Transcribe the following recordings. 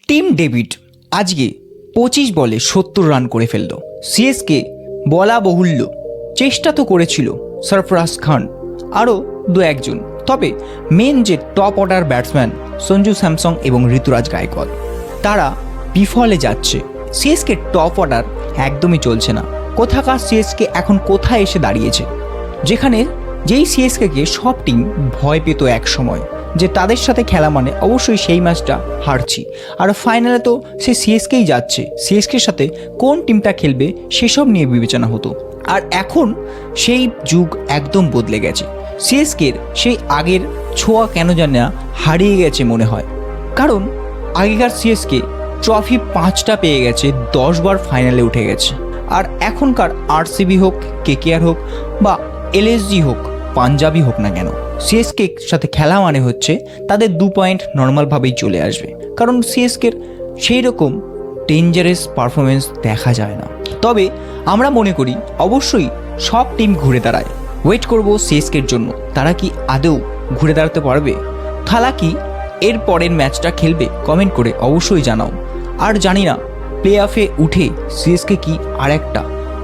Tim David আজকে 25 বলে 70 run করে ফেলল। সিএসকে বলা বহুল্য চেষ্টা তো করেছিল সরফরাজ খান আরও দু একজন, তবে মেন যে top order batsman Sanju Samsung এবং ঋতুরাজ গায়কোয়াড় তারা বিফলে যাচ্ছে। সিএসকে টপ অর্ডার একদমই চলছে না। কোথাকার সিএসকে এখন কোথায় এসে দাঁড়িয়েছে, যেখানে যেই সিএসকেকে সব টিম ভয় পেত এক সময় যে তাদের সাথে খেলা মানে অবশ্যই সেই ম্যাচটা হারছি, আর ফাইনালে তো সে সিএসকেই যাচ্ছে, সিএসকের সাথে কোন টিমটা খেলবে সেসব নিয়ে বিবেচনা হতো। আর এখন সেই যুগ একদম বদলে গেছে। সিএসকের সেই আগের ছোঁয়া কেন জানে না হারিয়ে গেছে মনে হয়, কারণ আগেকার সিএসকে ট্রফি 5টা পেয়ে গেছে, 10 বার ফাইনালে উঠে গেছে। আর এখনকার আরসিবি হোক, কেকেআর হোক বা এলএসজি হোক, পাঞ্জাবি হোক না কেন, সিএসকে সাথে খেলা মানে হচ্ছে তাদের 2 পয়েন্ট নর্মালভাবেই চলে আসবে, কারণ সিএসকের সেই রকম ডেঞ্জারাস পারফরমেন্স দেখা যায় না। তবে আমরা মনে করি অবশ্যই সব টিম ঘুরে দাঁড়ায়। ওয়েট করব সিএসকের জন্য, তারা কি আদৌ ঘুরে দাঁড়াতে পারবে? থালা কি এর পরের ম্যাচটা খেলবে? কমেন্ট করে অবশ্যই জানাও। আর জানি না প্লে অফে উঠে সিএসকে কি আর একটা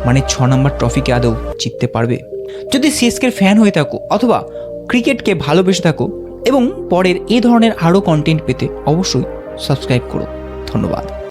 6 নম্বর ট্রফিকে আদৌ জিততে পারবে। যদি সিএসকের ফ্যান হয়ে থাকো অথবা ক্রিকেটকে ভালোবেসে থাকো এবং পরের এই ধরনের আরও কন্টেন্ট পেতে অবশ্যই সাবস্ক্রাইব করো। ধন্যবাদ।